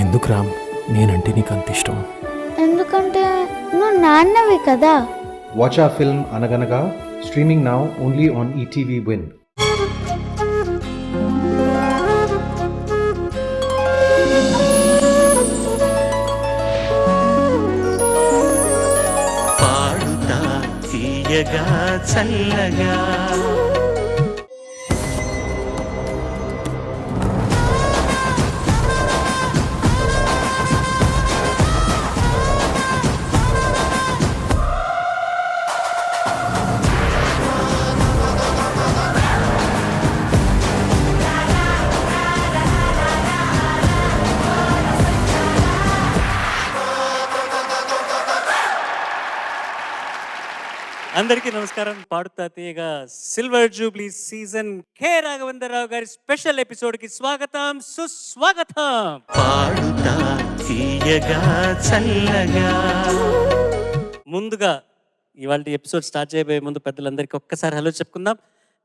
ఎందుకు రామ్ నేనంటే నీకు అంత ఇష్టం? ఎందుకంటే నువ్వు నాన్నవి కదా. Watch our film Anaganaga, streaming now only on ETV Win. పాడుతా తీయగా చల్లగా అందరికీ నమస్కారం. పాడుతా తీయగా silver Jubilee season K Raghavendra Rao గారి స్పెషల్ ఎపిసోడ్ కి స్వాగతం, సుస్వాగతం. పాడుతా తీయగా చల్లగా. ముందుగా ఇవాళ ఎపిసోడ్ స్టార్ట్ చేయబోయే ముందు పెద్దలందరికీ ఒక్కసారి హలో చెప్పుకుందాం.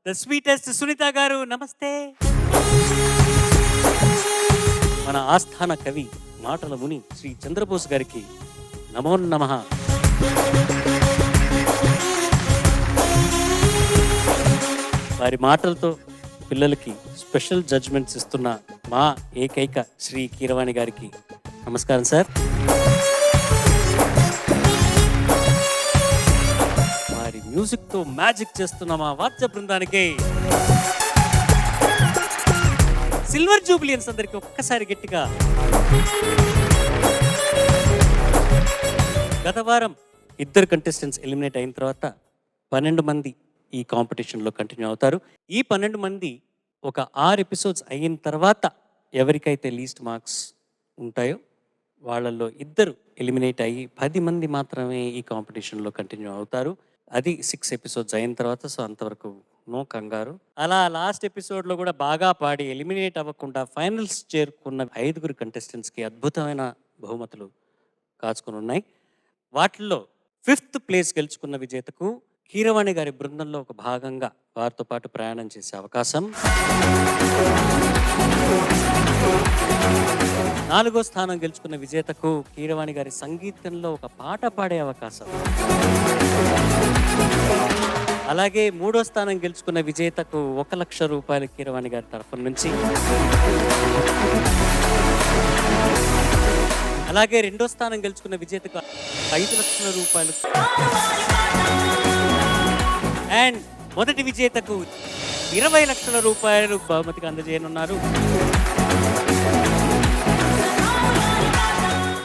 ద స్వీటెస్ట్ సునీత గారు నమస్తే. మన ఆస్థాన కవి మాటల ముని శ్రీ చంద్రబోస్ గారికి నమో నమః. వారి మాటలతో పిల్లలకి స్పెషల్ జడ్జ్మెంట్స్ ఇస్తున్న మా ఏకైక శ్రీ కీరవాణి గారికి నమస్కారం సార్. వారి మ్యూజిక్తో మ్యాజిక్ చేస్తున్న మా వాద్య బృందానికి సిల్వర్ జూబ్లియన్స్ అందరికి ఒక్కసారి గట్టిగా. గత వారం 2 కంటెస్టెంట్స్ ఎలిమినేట్ అయిన తర్వాత 12 మంది ఈ కాంపిటీషన్లో కంటిన్యూ అవుతారు. ఈ 12 మంది ఒక 6 ఎపిసోడ్స్ అయిన తర్వాత ఎవరికైతే లీస్ట్ మార్క్స్ ఉంటాయో వాళ్ళల్లో 2 ఎలిమినేట్ అయ్యి 10 మంది మాత్రమే ఈ కాంపిటీషన్లో కంటిన్యూ అవుతారు. అది 6 ఎపిసోడ్స్ అయిన తర్వాత. సో అంతవరకు నో కంగారు. అలా లాస్ట్ ఎపిసోడ్లో కూడా బాగా పాడి ఎలిమినేట్ అవ్వకుండా ఫైనల్స్ చేరుకున్న 5 కంటెస్టెంట్స్కి అద్భుతమైన బహుమతులు కాచుకుని ఉన్నాయి. వాటిల్లో 5th ప్లేస్ గెలుచుకున్న విజేతకు కీరవాణి గారి బృందంలో ఒక భాగంగా వారితో పాటు ప్రయాణం చేసే అవకాశం, 4వ స్థానం గెలుచుకున్న విజేతకు కీరవాణి గారి సంగీతంలో ఒక పాట పాడే అవకాశం, అలాగే 3వ స్థానం గెలుచుకున్న విజేతకు 1 లక్ష రూపాయలు కీరవాణి గారి తరఫు నుంచి, అలాగే 2వ స్థానం గెలుచుకున్న విజేతకు 5 లక్షల రూపాయలు అండ్ మొదటి విజేతకు 20 లక్షల రూపాయలు బహుమతిగా అందజేయనున్నారు.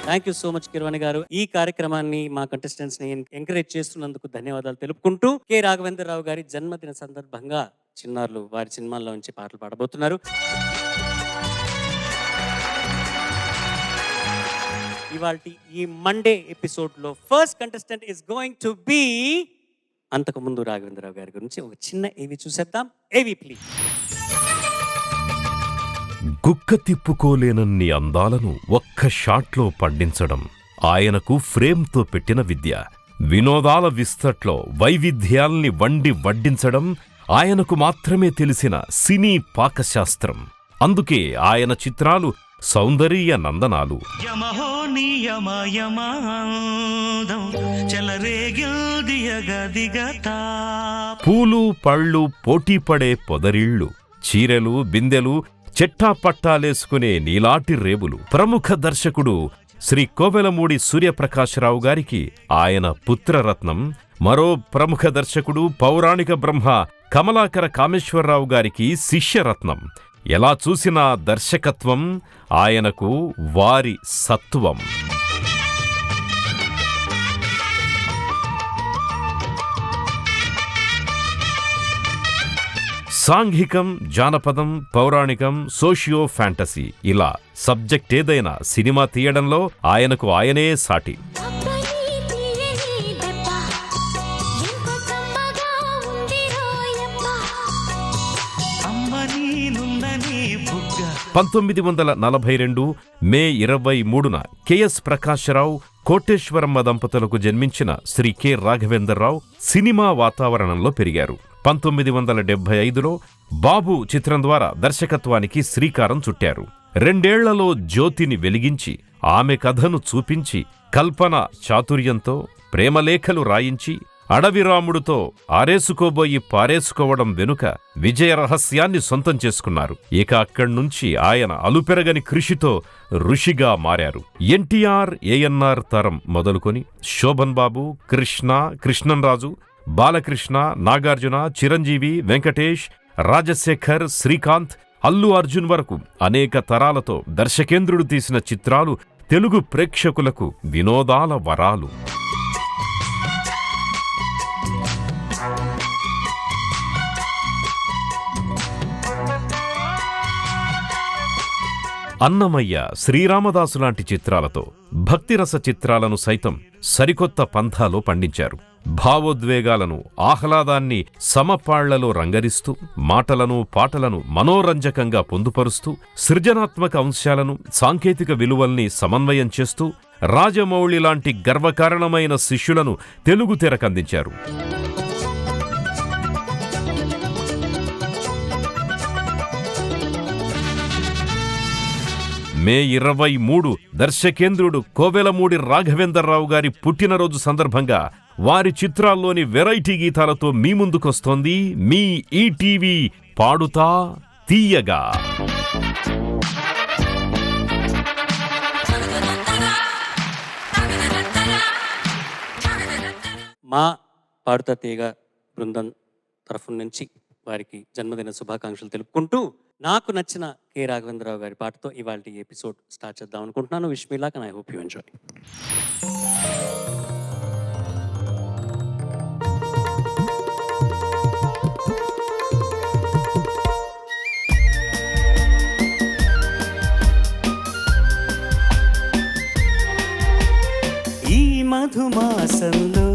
Thank you so much Keeravani గారు. ఈ కార్యక్రమాన్ని మా కంటెస్టెంట్స్ ని ఎంకరేజ్ చేస్తున్నందుకు ధన్యవాదాలు తెలుపుకుంటూ కె రాఘవేంద్రరావు గారి జన్మదిన సందర్భంగా చిన్నారులు వారి సినిమాల్లో నుంచి పాటలు పాడబోతున్నారు. ఇవాల్టి ఈ మండే ఎపిసోడ్లో first contestant is going to be, అంతకు ముందు రాఘవేంద్రరావు గారి గురించి ఒక చిన్న ఏవి చూసేద్దాం. ఏవి ప్లీజ్. గుక్క తిప్పుకోలేనన్ని అందాలను ఒక్క షాట్లో పండించడం ఆయనకు ఫ్రేమ్తో పెట్టిన విద్య. వినోదాల విస్తట్లో వైవిధ్యాల్ని వండి వడ్డించడం ఆయనకు మాత్రమే తెలిసిన సినీ పాకశాస్త్రం. అందుకే ఆయన చిత్రాలు సౌందర్య నందనాలు. పూలు పళ్ళు పోటీపడే పొదరిళ్ళు, చీరెలు బిందెలు చెట్టాపట్టాలేసుకునే నీలాటి రేవులు. ప్రముఖ దర్శకుడు శ్రీ కోవెలమూడి సూర్యప్రకాశరావు గారికి ఆయన పుత్రరత్నం. మరో ప్రముఖ దర్శకుడు పౌరాణిక బ్రహ్మ కమలాకర కామేశ్వరరావు గారికి శిష్యరత్నం. ఎలా చూసినా దర్శకత్వం ఆయనకు వారి సత్వం. సాంఘికం, జానపదం, పౌరాణికం, సోషియో ఫ్యాంటసీ, ఇలా సబ్జెక్ట్ ఏదైనా సినిమా తీయడంలో ఆయనకు ఆయనే సాటి. బుగ్గ 1942 మే 23న కెఎస్ ప్రకాశరావు, కోటేశ్వరమ్మ దంపతులకు జన్మించిన శ్రీ కె రాఘవేంద్రరావు సినిమా వాతావరణంలో పెరిగారు. 1975లో బాబు చిత్రం ద్వారా దర్శకత్వానికి శ్రీకారం చుట్టారు. 2 ఏళ్లలో జ్యోతిని వెలిగించి ఆమె కథను చూపించి కల్పన చాతుర్యంతో ప్రేమలేఖలు రాయించి అడవిరాముడితో ఆరేసుకోబోయి పారేసుకోవడం వెనుక విజయ రహస్యాన్ని సొంతం చేసుకున్నారు. ఇక అక్కడ్నుంచి ఆయన అలుపెరగని కృషితో ఋషిగా మారారు. ఎన్టీఆర్, ఏఎన్ఆర్ తరం మొదలుకొని శోభన్ బాబు, కృష్ణ, కృష్ణంరాజు, బాలకృష్ణ, నాగార్జున, చిరంజీవి, వెంకటేష్, రాజశేఖర్, శ్రీకాంత్, అల్లు అర్జున్ వరకు అనేక తరాలతో దర్శకేంద్రుడు తీసిన చిత్రాలు తెలుగు ప్రేక్షకులకు వినోదాల వరాలు. అన్నమయ్య, శ్రీరామదాసు లాంటి చిత్రాలతో భక్తిరస చిత్రాలను సైతం సరికొత్త పంథాలో పండించారు. భావోద్వేగాలను, ఆహ్లాదాన్ని సమపాళ్లలో రంగరిస్తూ మాటలను, పాటలను మనోరంజకంగా పొందుపరుస్తూ సృజనాత్మక అంశాలను, సాంకేతిక విలువల్ని సమన్వయం చేస్తూ రాజమౌళి లాంటి గర్వకారణమైన శిష్యులను తెలుగు తెరకందించారు. మే 23 దర్శకేంద్రుడు కోవెలమూడి రాఘవేంద్రరావు గారి పుట్టినరోజు సందర్భంగా వారి చిత్రాల్లోని వెరైటీ గీతాలతో మీ ముందుకొస్తోంది మీ ఈటీవీ పాడుతా తీయగా. మా పాడుతా తీయగా బృందం తరఫు నుంచి వారికి జన్మదిన శుభాకాంక్షలు తెలుపుకుంటూ నాకు నచ్చిన కె రాఘవేంద్రరావు గారి పాటతో ఇవాళ ఈ ఎపిసోడ్ స్టార్ట్ చేద్దాం అనుకుంటున్నాను. Wish me luck and I hope you enjoy. ఈ మధుమాసంలో,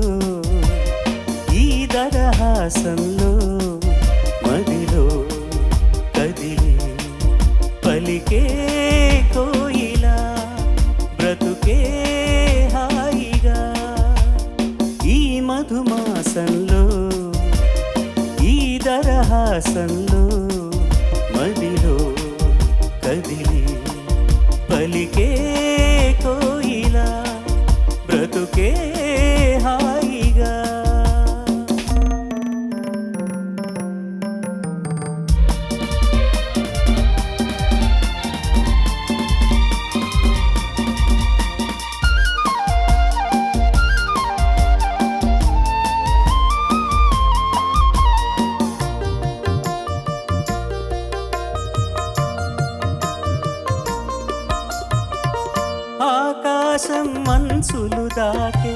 ఈ దరహాసంలో మదిలో కదిలి పలికే కోయిలా బ్రతుకే హాయిగా. ఈ మధుమాసంలో, ఈ దరహాసంలో మదిలో కదిలి పలికే కోయిలా బ్రతుకే హాయిగా. ఆకాశం మంచులు దాటే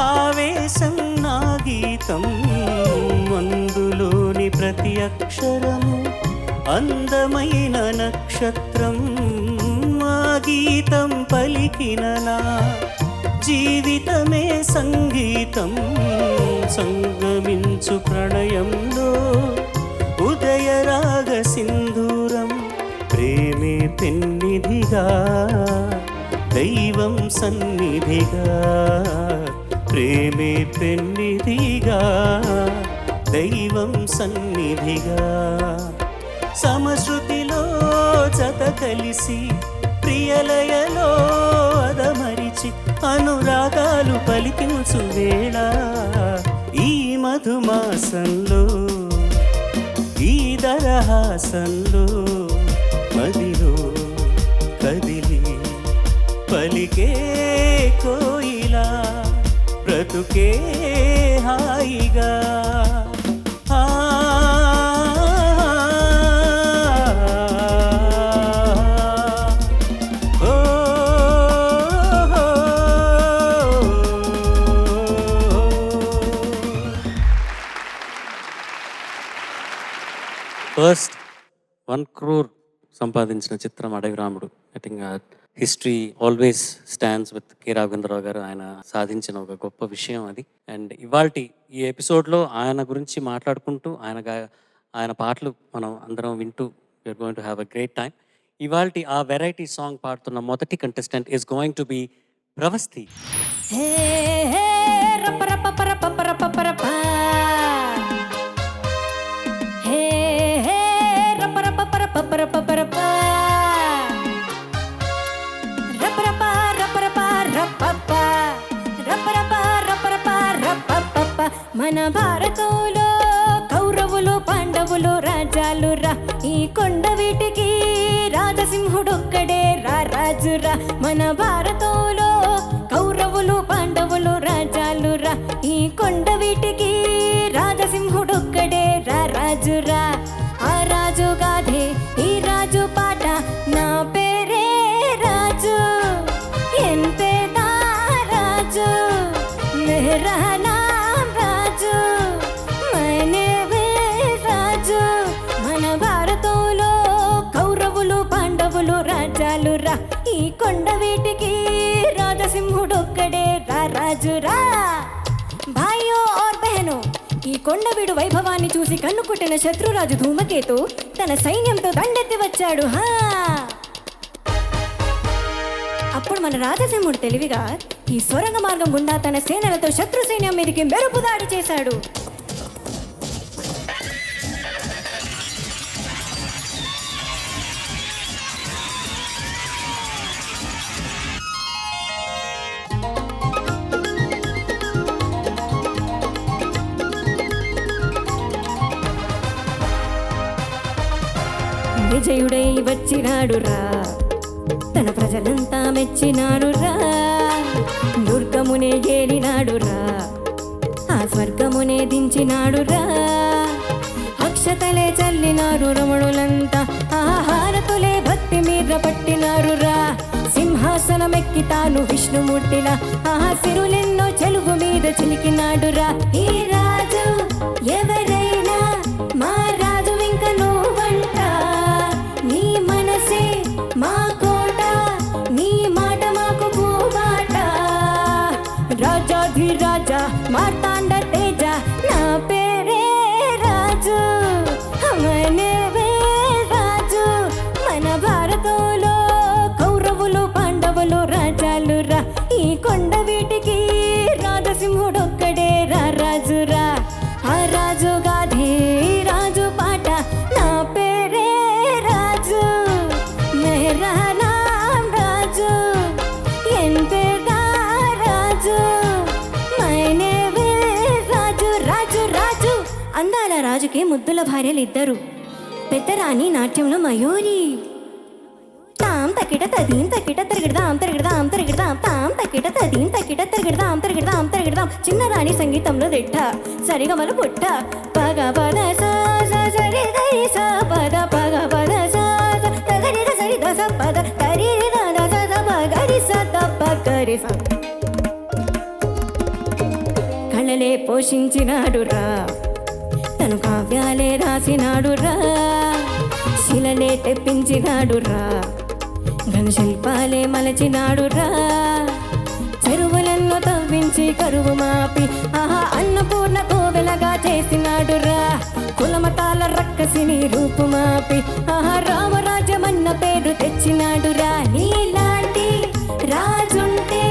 ఆవేశం నా గీతం, అందులోని ప్రతి అక్షరము అందమైన నక్షత్రం. మా గీతం పలికిన నా జీవితమే సంగీతం. సంగమించు ప్రణయంలో ఉదయరాగ సింధూరం. ప్రేమే పెన్నిధిగా దైవం సన్నిధిగా, ప్రేమే పెన్నిధిగా దైవం సన్నిధిగా. సమశృతిలో జత కలిసి ప్రియలయలో అదమరిచి అనురాగాలు పలికించు వేళ. ఈ మధుమాసంలో, ఈ దరహాసంలో మదిలో కదిలి పలికే కోయిలా బ్రతుకే హాయిగా. ఫస్ట్ 1 crore సంపాదించిన చిత్రం Adavi Ramudu. I think history always stands with K Raghavendra Rao గారు. ఆయన సాధించిన ఒక గొప్ప విషయం అది. అండ్ ఇవాల్టి ఈ ఎపిసోడ్లో ఆయన గురించి మాట్లాడుకుంటూ ఆయన పాటలు మనం అందరం వింటూ we are going to have a great time. ఇవాల్టి ఆ వెరైటీ సాంగ్ పాడుతున్న మొదటి contestant is going to be Pravasthi. మన భారతంలో కౌరవులు పాండవులు రాజాలు రా, ఈ కొండ వీటికి రాజసింహుడొక్కడే రా రాజురా. మన భారతంలో కౌరవులు పాండవులు రాజాలు రా, ఈ కొండ వీటికి రాజసింహుడొక్కడే రా రాజురా. ఆ రాజు గాథే ఈ రాజు పాట, నా పేరే రాజు ఎంతేదా రాజు, మేరా నామ్ రాజు, మనేవే రాజు. మన భారతంలో కౌరవులు పాండవులు రాజాలు రా, ఈ కొండ వీటికి రాజసింహుడొక్కడే రా రాజురా. భాయ్యో ఔర్ బహనో, ఈ కొండవీడు వైభవాన్ని చూసి కన్ను కుట్టిన శత్రురాజు ధూమకేతు తన సైన్యంతో దండెత్తి వచ్చాడు. అప్పుడు మన రాజసింహుడు తెలివిగా ఈ సొరంగ మార్గం గుండా తన సేనలతో శత్రు సైన్యం మీదకి మెరుపు దాడి చేశాడు. విజయుడై వచ్చినాడు రా, తన ప్రజలంతా మెచ్చినాడు రా. దుర్గమునే ఏలినాడు రా, ఆ స్వర్గమునే దించినాడు రా. అక్షతలే చల్లినారు రమణులంతా, ఆహారతులే భక్తి మీద పట్టినారు రా. సింహాసనమెక్కి తాను విష్ణుమూర్తిలా, సిరులెన్నో చెలుగు మీద చిలికినాడు రా. ఈ రాజు ఎవరైనా మా రాజు ఇంక నువ్వంట, నీ మనసే మా కోట, నీ మాట మాకు భూమాట. రాజాధిరాజా మార్తాండ తేజ, నా పేరే రాజు మనేవే రాజు. మన భారతంలో కౌరవులు పాండవులు రాజాలు రా, ఈ కొండ వీటికి రాజసింహుడొక్కడే రా రాజురా. ఆ రాజు గాథే రాజు పాట, నా పేరే రాజు మేరా నామ్ రాజు ఎంతేదా రాజు, మైనేవే రాజు రాజు రాజు. అందాల రాజుకి ముద్దుల భార్యలిద్దరు, పెద్దరాణి నాట్యంలో మయూరి. తాం తకిట తదీం తకిట తిరగడదాం తిరగడదాం తిరగడదాం, తాం తకిట తదీం తకిట తిరగడదాం తిరగడదాం తిరగడదాం. చిన్నరాణి సంగీతంలో దిట్ట, సరిగమల పుట్ట. పగ పద సా సరి గరి సా పద, పగ పద సా గరి సరి ద స పద, గరి ద ద స ద ప గరి స ద ప గరి స. కళలే పోషించినాడు రా, తను కావ్యాలే రాసినాడు రా. శిలలే తెప్పించినాడు రా, ఘన శిల్పాలే మలచినాడు రా. చెరువులెన్నో తవ్వించి కరువు మాపి, అన్నపూర్ణ కోవెలగా చేసినాడు రా. కులమతాల రక్కసిని రూపుమాపి, రామరాజ్యమన్న పేరు తెచ్చినాడు రా. నీలాంటి రాజుంటే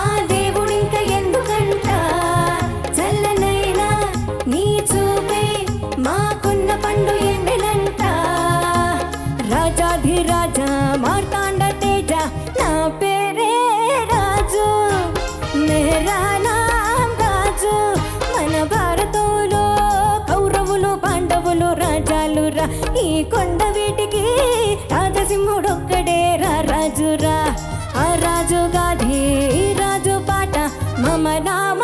ఆ దేవుడింక ఎందుకంట, చల్లనైనా నీ చూపే మాకున్న పండు ఎండెనంట. రాజాధిరాజా మార్తాండ తేజ, నా పేరే రాజు మేరా నామ్ రాజు. మన భారతంలో కౌరవులు పాండవులు రాజాలు రా, ఈ కొండ వీటికి రాజసింహుడొక్కడే రా రాజురా. ఆ రాజు గాథే రాజు పాట, మమ నామ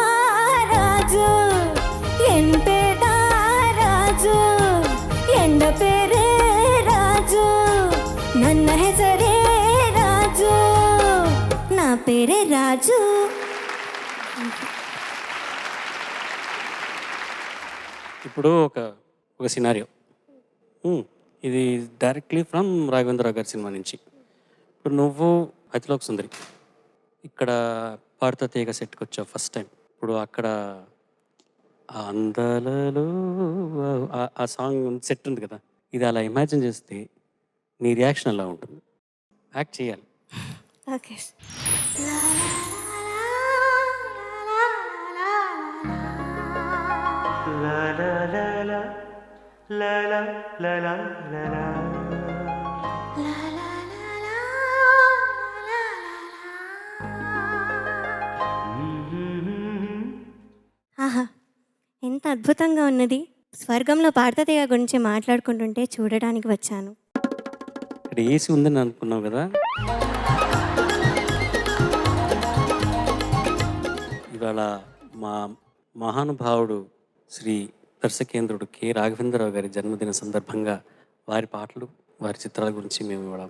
రాజు ఎంతేదా రాజు, ఎండ పేరే రాజు, ನನ್ನ ಹೆಸರೇ రాజు, నా పేరే రాజు. ఇప్పుడు ఒక సినారియో, ఇది డైరెక్ట్లీ ఫ్రమ్ రాఘవేంద్రరావు గారి సినిమా నుంచి. ఇప్పుడు నువ్వు అతిలోక సుందరి ఇక్కడ పాడుతా తీగ సెట్కి వచ్చావు ఫస్ట్ టైం. ఇప్పుడు అక్కడ ఆ అందాలలో ఆ సాంగ్ సెట్ ఉంది కదా, ఇది అలా ఇమాజిన్ చేస్తే నీ రియాక్షన్ ఎలా ఉంటుంది? యాక్ట్ చేయాలి. ఓకే. ఆహా, ఎంత అద్భుతంగా ఉన్నది. స్వర్గంలో పార్థతయ్య గురించి మాట్లాడుకుంటుంటే చూడడానికి వచ్చాను. ఇక్కడ ఏసీ ఉందని అనుకున్నావు కదా. ఇవాళ మా మహానుభావుడు శ్రీ దర్శకేంద్రుడు కె రాఘవేంద్రరావు గారి జన్మదిన సందర్భంగా వారి పాటలు, వారి చిత్రాల గురించి మేము ఇవాళ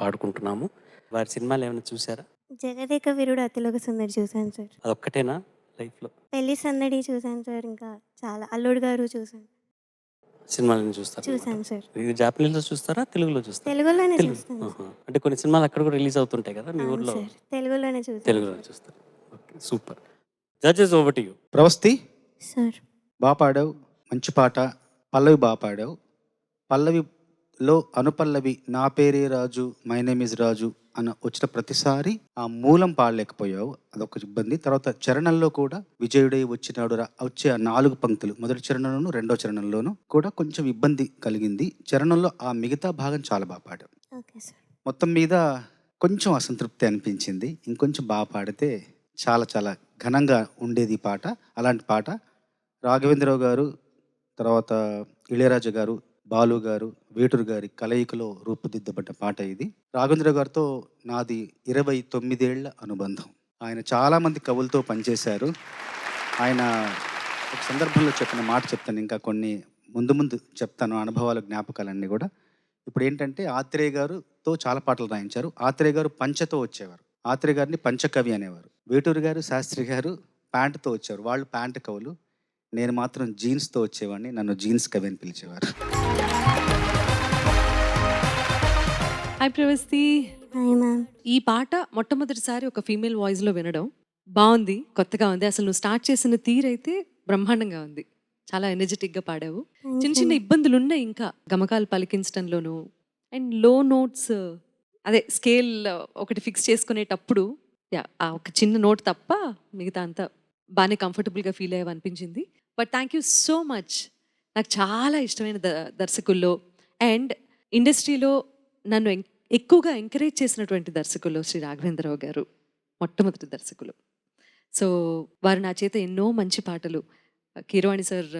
పాడుకుంటున్నాము. వారి సినిమాలు ఏమైనా చూసారా? జగదేక వీరుడు అతిలోక సుందరి చూశాను సార్. అదొక్కటేనా లైఫ్లో? పెళ్లి సందడి చూశాను సార్. ఇంకా చాలా అల్లుడు గారు చూశాను. సినిమాలను చూస్తారు? చూశాను సార్. ఇది జాపనీస్లో చూస్తారా, తెలుగులో చూస్తారా? తెలుగులోనే చూస్తాను. అంటే కొన్ని సినిమాలు అక్కడ కూడా రిలీజ్ అవుతుంటాయి కదా మీ ఊర్లో? సార్ తెలుగులోనే చూస్తాను. తెలుగులో చూస్తారు. Okay, super. Judges over to you. Pravasthi sir బాగా పాడావు, మంచి పాట. పల్లవి బాగా పాడావు. పల్లవిలో అనుపల్లవి నా పేరే రాజు, మై నేమ్ ఇస్ రాజు అని వచ్చిన ప్రతిసారి ఆ మూలం పాడలేకపోయావు, అదొక ఇబ్బంది. తర్వాత చరణంలో కూడా విజయుడై వచ్చినాడు వచ్చే ఆ 4 పంక్తులు మొదటి చరణంలోను రెండో చరణంలోను కూడా కొంచెం ఇబ్బంది కలిగింది. చరణంలో ఆ మిగతా భాగం చాలా బాగా పాడావు. Okay sir. మొత్తం మీద కొంచెం అసంతృప్తి అనిపించింది. ఇంకొంచెం బాగా పాడితే చాలా చాలా ఘనంగా ఉండేది ఈ పాట. అలాంటి పాట రాఘవేంద్రరావు గారు, తర్వాత ఇళయరాజా గారు, బాలు గారు, వేటూరు గారి కలయికలో రూపుదిద్దబడ్డ పాట ఇది. రాఘవేంద్రరావు గారితో నాది 29 ఏళ్ల అనుబంధం. ఆయన చాలామంది కవులతో పనిచేశారు. ఆయన ఒక సందర్భంలో చెప్పిన మాట చెప్తాను, ఇంకా కొన్ని ముందు చెప్తాను అనుభవాలు, జ్ఞాపకాలన్నీ కూడా. ఇప్పుడు ఏంటంటే ఆత్రేయ గారుతో చాలా పాటలు రాయించారు. ఆత్రేయ గారు పంచతో వచ్చేవారు. ఆత్రేయ గారిని పంచకవి అనేవారు. వేటూరు గారు, శాస్త్రి గారు ప్యాంటుతో వచ్చేవారు. వాళ్ళు ప్యాంటు కవులు. నేను మాత్రం జీన్స్తో వచ్చేవాడిని. నన్ను జీన్స్ కవి అని పిలిచేవారు. హాయ్ ప్రవస్తి. Hi ma'am. ఈ పాట మొట్టమొదటిసారి ఒక ఫీమేల్ వాయిస్లో వినడం బాగుంది, కొత్తగా ఉంది. అసలు నువ్వు స్టార్ట్ చేసిన తీరైతే బ్రహ్మాండంగా ఉంది. చాలా ఎనర్జెటిక్గా పాడావు. చిన్న చిన్న ఇబ్బందులు ఉన్నాయి ఇంకా గమకాలు పలికించడంలోనూ. అండ్ లో నోట్స్, అదే స్కేల్ ఒకటి ఫిక్స్ చేసుకునేటప్పుడు ఆ ఒక చిన్న నోట్ తప్ప మిగతా అంతా బాగానే కంఫర్టబుల్గా ఫీల్ అయ్యావు అనిపించింది. But thank you so much. నాకు చాలా ఇష్టమైన దర్శకుల్లో అండ్ ఇండస్ట్రీలో నన్ను ఎక్కువగా ఎంకరేజ్ చేసినటువంటి దర్శకులు శ్రీ రాఘవేంద్రరావు గారు మొట్టమొదటి దర్శకులు. సో వారు నా చేత ఎన్నో మంచి పాటలు, కీరవాణి సార్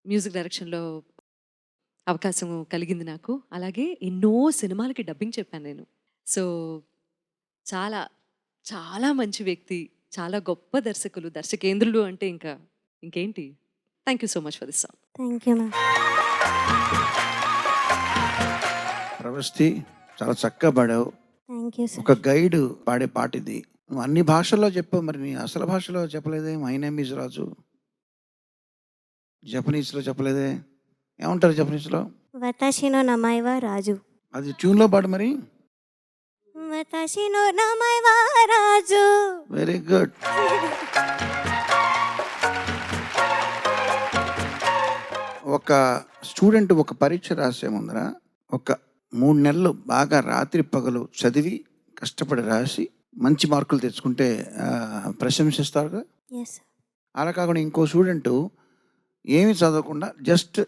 మ్యూజిక్ డైరెక్షన్లో అవకాశం కలిగింది నాకు. అలాగే ఎన్నో సినిమాలకి డబ్బింగ్ చెప్పాను నేను. సో చాలా చాలా మంచి వ్యక్తి, చాలా గొప్ప దర్శకులు, దర్శకేంద్రులు అంటే ఇంకేంటి. Thank you so much for this song. Thank you ma'am. Pravasthi చాలా చక్కగా పాడావు. Thank you sir. ఒక గైడ్ పాడే పాట ఇది. నువ్వు అన్ని భాషల్లో చెప్పావు, మరి నీ అసలు భాషలో చెప్పలేదే? మై నేమ్ ఈజ్ రాజు. జపనీస్లో చెప్పలేదే? ఏమంటారు జపనీస్లో? వతాషినో నమైవా రాజు. అది ట్యూన్లో పాడు మరి. వతాషినో నమైవా రాజు. Very good. ఒక స్టూడెంట్ ఒక పరీక్ష రాసే ముందర ఒక 3 నెలలు బాగా రాత్రి పగలు చదివి కష్టపడి రాసి మంచి మార్కులు తెచ్చుకుంటే ప్రశంసిస్తారుగా. ఎస్. అలా కాకుండా ఇంకో స్టూడెంట్ ఏమి చదవకుండా జస్ట్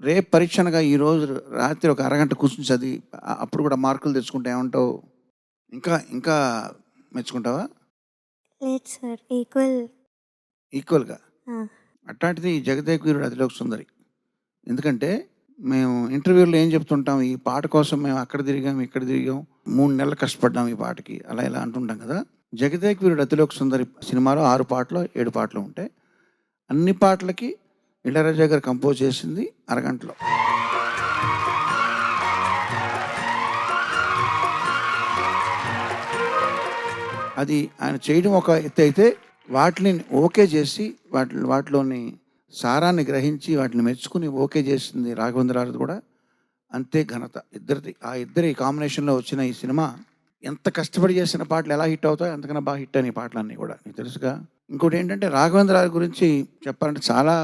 రేపు పరీక్షనగా ఈరోజు రాత్రి ఒక అరగంట కూర్చుని చదివి అప్పుడు కూడా మార్కులు తెచ్చుకుంటే ఏమంటావు? ఇంకా మెచ్చుకుంటావా? లేదు సార్, ఈక్వల్గా. అట్లాంటిది జగదేక వీరుడు అతిలోక సుందరి. ఎందుకంటే మేము ఇంటర్వ్యూలో ఏం చెప్తుంటాం, ఈ పాట కోసం మేము అక్కడ తిరిగాం ఇక్కడ తిరిగాం, 3 నెలలు కష్టపడ్డాం ఈ పాటకి, అలా ఇలా అంటుంటాం కదా. జగదేక వీరుడు అతిలోక సుందరి సినిమాలో 6 పాటలు 7 పాటలు ఉంటాయి. అన్ని పాటలకి ఇళయరాజా గారు కంపోజ్ చేసింది అరగంటలో. అది ఆయన చేయడం ఒక ఎత్తు అయితే, వాటిని ఓకే చేసి వాటిలోని సారాన్ని గ్రహించి వాటిని మెచ్చుకుని ఓకే చేసింది రాఘవేంద్రరావు కూడా అంతే ఘనత. ఇద్దరి కాంబినేషన్లో వచ్చిన ఈ సినిమా ఎంత కష్టపడి చేసిన పాటలు ఎలా హిట్ అవుతాయో అంతకన్నా బాగా హిట్ అయిన పాటలన్నీ కూడా నీకు తెలుసుగా. ఇంకోటి ఏంటంటే రాఘవేంద్రరావు గురించి చెప్పాలంటే చాలా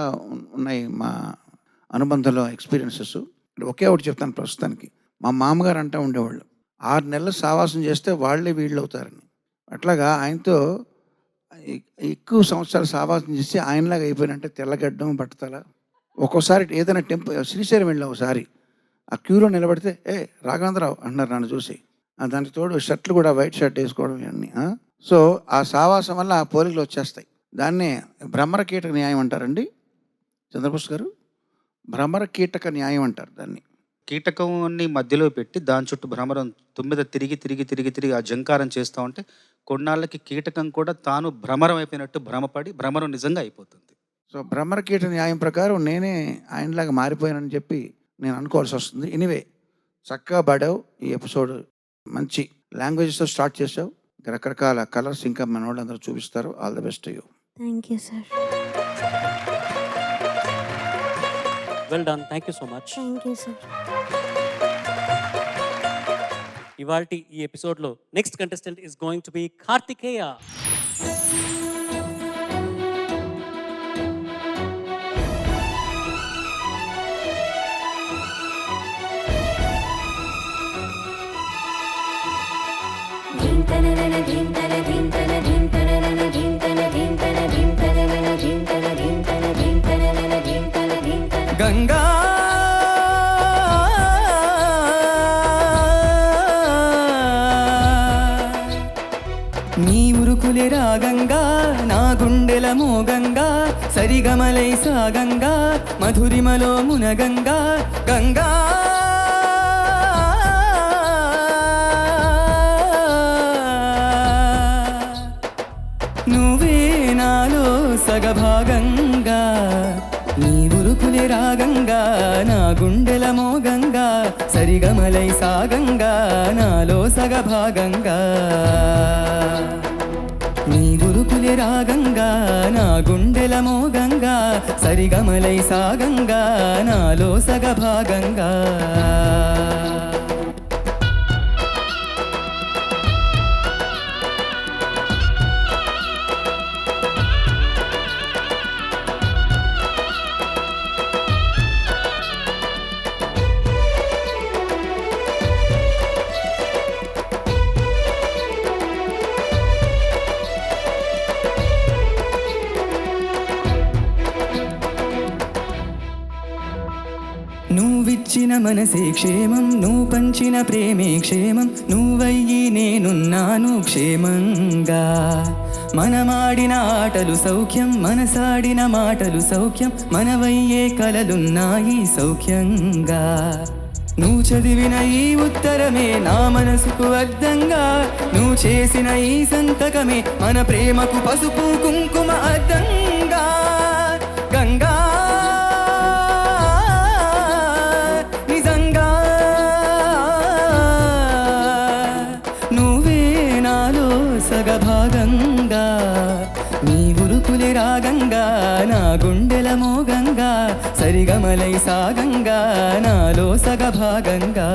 ఉన్నాయి మా అనుబంధంలో ఎక్స్పీరియన్సెస్. ఒకే ఒకటి చెప్తాను ప్రస్తుతానికి. మా మామగారు అంటూ ఉండేవాళ్ళు 6 నెలలు సావాసం చేస్తే వాళ్ళే వీళ్ళు అవుతారని. అట్లాగా ఆయనతో ఎక్కువ సంవత్సరాలు సావాసం చేసి ఆయనలాగా అయిపోయినంటే తెల్లగడ్డం బట్టతల. ఒక్కోసారి ఏదైనా శ్రీశైలం వెళ్ళాం ఒకసారి, ఆ క్యూలో నిలబడితే రాఘవేంద్రరావు అంటున్నారు నన్ను చూసి. దానికి తోడు షర్ట్లు కూడా వైట్ షర్ట్ వేసుకోవడం ఇవన్నీ. సో ఆ సావాసం వల్ల ఆ పోలికలు వచ్చేస్తాయి. దాన్నే బ్రహ్మరకీటక న్యాయం అంటారండి. చంద్రబోస్ గారు, భ్రమర కీటక న్యాయం అంటారు దాన్ని. కీటకాన్ని మధ్యలో పెట్టి దాని చుట్టూ భ్రమరం తుమ్మిద తిరిగి తిరిగి తిరిగి తిరిగి ఆ జంకారం చేస్తూ ఉంటే కొన్నాళ్ళకి కీటకం కూడా తాను భ్రమరం అయిపోయినట్టు భ్రమపడి భ్రమరం నిజంగా అయిపోతుంది. సో భ్రమర కీట న్యాయం ప్రకారం నేనే ఆయనలాగా మారిపోయానని చెప్పి నేను అనుకోవాల్సి వస్తుంది. ఎనీవే, చక్కగా పాడావు ఈ ఎపిసోడ్. మంచి లాంగ్వేజ్తో స్టార్ట్ చేసావు. రకరకాల కలర్స్ ఇంకా మన వాళ్ళందరూ చూపిస్తారు. All the best you. Thank you sir. Well done, thank you so much. Thank you sir. ఇవాల్టి ఈ ఎపిసోడ్లో next contestant is going to be Karthikeya. Ganga నీ ఉరుకులే రాగంగా నా గుండెల మోగంగా సరిగమలై సాగంగా మధురిమలో మునగంగా గంగా నువ్వే నాలో సగభాగంగా నీ ఉరుకులే రాగంగా నా గుండెల మోగంగా సరిగమలై సాగంగా నాలో సగభాగంగా నీ ఉరుకులే రాగంగా నా గుండెల మోగంగా సరిగమలై సాగంగా నాలో సగభాగంగా నువ్విచ్చిన మనసే క్షేమం, నువ్వు పంచిన ప్రేమే క్షేమం, నువ్వయ్యి నేనున్నాను క్షేమంగా. మనమాడిన ఆటలు సౌఖ్యం, మనసాడిన మాటలు సౌఖ్యం, మనవయ్యే కలలున్నాయి సౌఖ్యంగా. నువ్వు చదివిన ఈ ఉత్తరమే నా మనసుకు అర్థంగా, నువ్వు చేసిన ఈ సంతకమే మన ప్రేమకు పసుపు కుంకుమ అర్థంగా. గంగా సగభాగంగా నీ ఉరుకులే రాగంగా నా గుండెల మోగంగా సరిగమలై సాగంగా నాలో సగభాగంగా.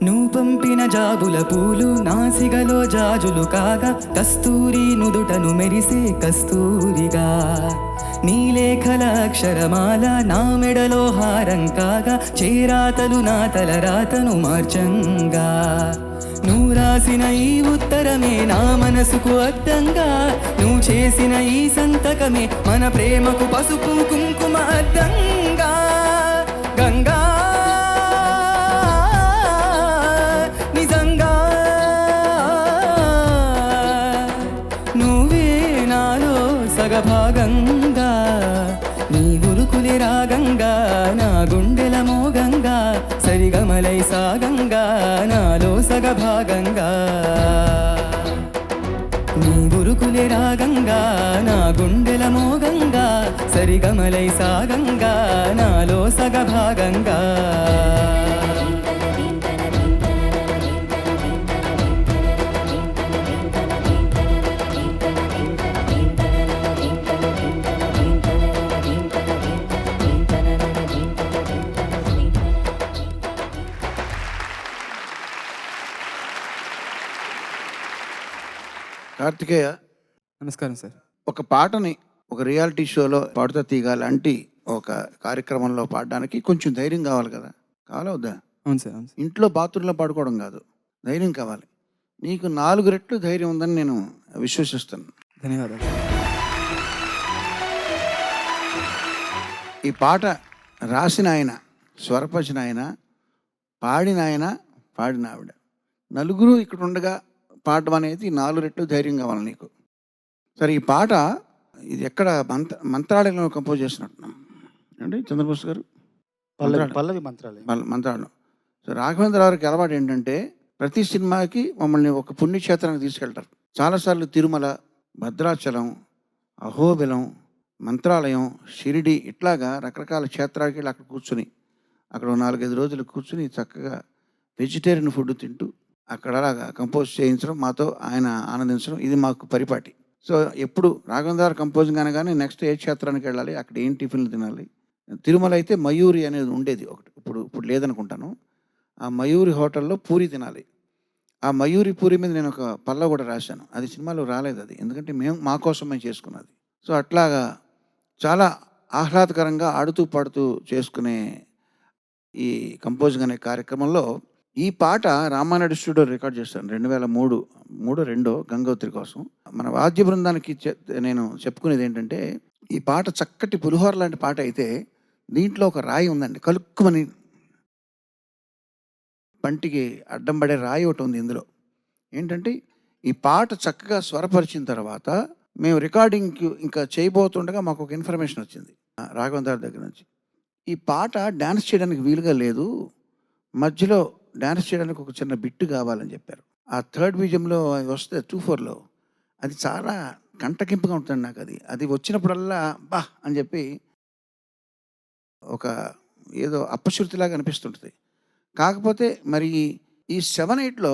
నువ్వు పంపిన జాబుల పూలు నాసిగలో జాజులు కాగా కస్తూరి నుదుటను మెరిసే కస్తూరిగా. నీ లేఖల అక్షరమాల నా మెడలో హారం కాగా చేరాతలు నా తలరాతను మార్చంగా. నువ్వు రాసిన ఈ ఉత్తరమే నా మనసుకు అర్థంగా, నువ్వు చేసిన ఈ సంతకమే మన ప్రేమకు పసుపు కుంకుమ అర్థంగా. గంగా నిజంగా నువ్వే నాలో సగభాగంగా, నీ ఉరుకులే రాగంగా నా గుండెల మోగంగా సరిగమలై సాగంగా నాలో సగభాగంగా. నీ ఉరుకులే రాగంగా నా గుండెల మోగంగా సరిగమలై సాగంగా నాలో సగభాగంగా. కార్తికేయ, నమస్కారం సార్. ఒక పాటని ఒక రియాలిటీ షోలో పాడుతా తీగ లాంటి ఒక కార్యక్రమంలో పాడడానికి కొంచెం ధైర్యం కావాలి కదా, కావాలా వద్దా? అవును సార్, అవును సార్. ఇంట్లో బాత్రూంలో పాడుకోవడం కాదు, ధైర్యం కావాలి. నీకు 4 రెట్లు ధైర్యం ఉందని నేను విశ్వసిస్తాను. ధన్యవాదాలు. ఈ పాట రాసిన ఆయన, స్వరపరిచిన ఆయన, పాడిన ఆయన, పాడిన ఆవిడ, నలుగురు ఇక్కడ ఉండగా పాడడం అనేది 4 రెట్లు ధైర్యం కావాలి నీకు. సరే, ఈ పాట ఇది ఎక్కడ మంత్రాలయంలో కంపోజ్ చేస్తున్నట్టున్నాం అండి చంద్రబోస్ గారు? పల్లవి మంత్రాలయం. మంత్రాలయం. సో రాఘవేంద్రరావుకి అలవాటు ఏంటంటే ప్రతి సినిమాకి మమ్మల్ని ఒక పుణ్యక్షేత్రానికి తీసుకెళ్తారు. చాలాసార్లు తిరుమల, భద్రాచలం, అహోబిలం, మంత్రాలయం, షిరిడి, ఇట్లాగా రకరకాల క్షేత్రాలకి వెళ్ళి అక్కడ కూర్చుని అక్కడ 4-5 రోజులు కూర్చుని చక్కగా వెజిటేరియన్ ఫుడ్ తింటూ అక్కడ అలాగా కంపోజ్ చేయించడం, మాతో ఆయన ఆనందించడం, ఇది మాకు పరిపాటి. సో ఎప్పుడు రాఘవేంద్ర కంపోజింగ్ అనగానే నెక్స్ట్ ఏ క్షేత్రానికి వెళ్ళాలి, అక్కడ ఏం టిఫిన్లు తినాలి. తిరుమల అయితే మయూరి అనేది ఉండేది ఒకటి, ఇప్పుడు లేదనుకుంటాను. ఆ మయూరి హోటల్లో పూరి తినాలి. ఆ మయూరి పూరి మీద నేను ఒక పల్ల కూడా రాశాను. అది సినిమాలో రాలేదు, అది ఎందుకంటే మా కోసం మేము చేసుకున్నది. సో అట్లాగా చాలా ఆహ్లాదకరంగా ఆడుతూ పాడుతూ చేసుకునే ఈ కంపోజింగ్ అనే కార్యక్రమంలో ఈ పాట రామానాయుడు స్టూడియో రికార్డ్ చేశాను 2003-2 గంగోత్రి కోసం. మన వాద్య బృందానికి నేను చెప్పుకునేది ఏంటంటే, ఈ పాట చక్కటి పులిహోర లాంటి పాట అయితే దీంట్లో ఒక రాయి ఉందండి, కలుక్కుమని పంటికి అడ్డం పడే రాయి ఒకటి ఉంది ఇందులో. ఏంటంటే ఈ పాట చక్కగా స్వరపరిచిన తర్వాత మేము రికార్డింగ్కి ఇంకా చేయబోతుండగా మాకు ఒక ఇన్ఫర్మేషన్ వచ్చింది రాఘవేంద్ర దగ్గర నుంచి. ఈ పాట డ్యాన్స్ చేయడానికి వీలుగా లేదు, మధ్యలో డ్యాన్స్ చేయడానికి ఒక చిన్న బిట్టు కావాలని చెప్పారు. ఆ థర్డ్ బీజంలో వస్తే 2/4లో అది చాలా కంటకింపుగా ఉంటుంది నాకు. అది వచ్చినప్పుడల్లా బా అని చెప్పి ఒక ఏదో అప్పశృతిలాగా అనిపిస్తుంటుంది. కాకపోతే మరి ఈ 7-8లో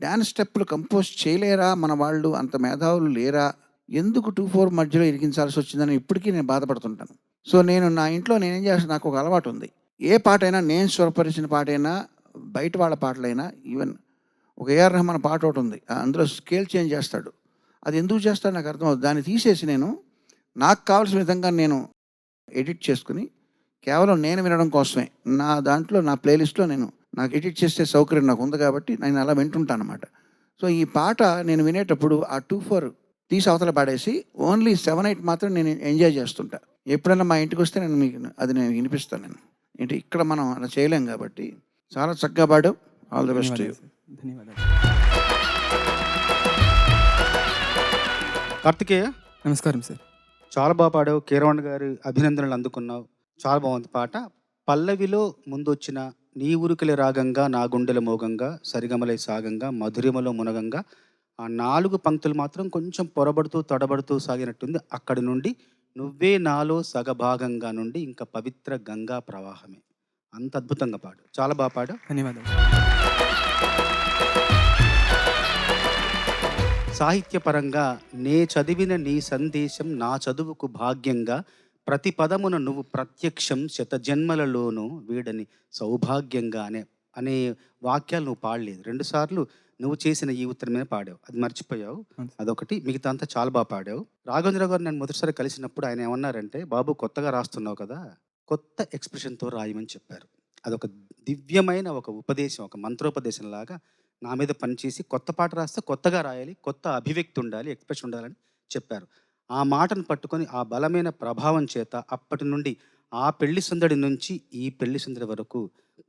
డ్యాన్స్ స్టెప్పులు కంపోజ్ చేయలేరా మన వాళ్ళు, అంత మేధావులు లేరా, ఎందుకు 2/4 మధ్యలో ఇరికించాల్సి వచ్చిందని ఇప్పటికీ నేను బాధపడుతుంటాను. సో నేను నా ఇంట్లో నేనేం చేస్తాను, నాకు ఒక అలవాటు ఉంది. ఏ పాటైనా, నేను స్వరపరిచిన పాటైనా, బయట వాళ్ళ పాటలైనా, ఈవెన్ ఒక ఏఆర్ రెహమాన్ పాట ఒకటి ఉంది, అందులో స్కేల్ చేంజ్ చేస్తాడు. అది ఎందుకు చేస్తాడు నాకు అర్థమవుతుంది. దాన్ని తీసేసి నేను నాకు కావాల్సిన విధంగా నేను ఎడిట్ చేసుకుని కేవలం నేను వినడం కోసమే నా దాంట్లో, నా ప్లేలిస్ట్లో నాకు ఎడిట్ చేసే సౌకర్యం నాకు ఉంది కాబట్టి నేను అలా వింటుంటాను అన్నమాట. సో ఈ పాట నేను వినేటప్పుడు ఆ 2/4 తీసి అవతల పాడేసి ఓన్లీ 7-8 మాత్రం నేను ఎంజాయ్ చేస్తుంటా. ఎప్పుడైనా మా ఇంటికి వస్తే నేను నేను వినిపిస్తాను. ఏంటి ఇక్కడ మనం అలా చేయలేం కాబట్టి చాలా చక్కగా పాడావు. All the best. ధన్యవాదాలు. కార్తికేయ, నమస్కారం సార్. చాలా బాగా పాడావు. కీరవాణి గారి అభినందనలు అందుకున్నావు. చాలా బాగుంది పాట. పల్లవిలో ముందు వచ్చిన నీ ఉరుకుల రాగంగా, నా గుండెల మోగంగా, సరిగమలై సాగంగా, మధురిమలో మునగంగా, ఆ 4 పంక్తులు మాత్రం కొంచెం పొరబడుతూ తడబడుతూ సాగినట్టుంది. అక్కడి నుండి నువ్వే నాలో సగభాగంగా నుండి ఇంకా పవిత్ర గంగా ప్రవాహమే. అంత అద్భుతంగా పాడు. చాలా బాగా పాడు. ధన్యవాదాలు. సాహిత్యపరంగా నే చదివిన నీ సందేశం నా చదువుకు భాగ్యంగా, ప్రతి పదమున నువ్వు ప్రత్యక్షం శతజన్మలలోనూ వీడని సౌభాగ్యంగా అనే వాక్యాలు నువ్వు పాడలేదు. 2 సార్లు నువ్వు చేసిన ఈ ఉత్తరం మీద పాడావు, అది మర్చిపోయావు. అదొకటి. మిగతా అంతా చాలా బాగా పాడావు. రాఘవేంద్ర గారు నేను మొదటిసారి కలిసినప్పుడు ఆయన ఏమన్నారంటే, బాబు కొత్తగా రాస్తున్నావు కదా, కొత్త ఎక్స్ప్రెషన్తో రాయమని చెప్పారు. అదొక దివ్యమైన ఒక ఉపదేశం, ఒక మంత్రోపదేశం లాగా నా మీద పనిచేసి కొత్త పాట రాస్తే కొత్తగా రాయాలి, కొత్త అభివ్యక్తి ఉండాలి, ఎక్స్ప్రెషన్ ఉండాలని చెప్పారు. ఆ మాటను పట్టుకొని ఆ బలమైన ప్రభావం చేత అప్పటి నుండి ఆ పెళ్లి సుందడి నుంచి ఈ పెళ్లి సుందడి వరకు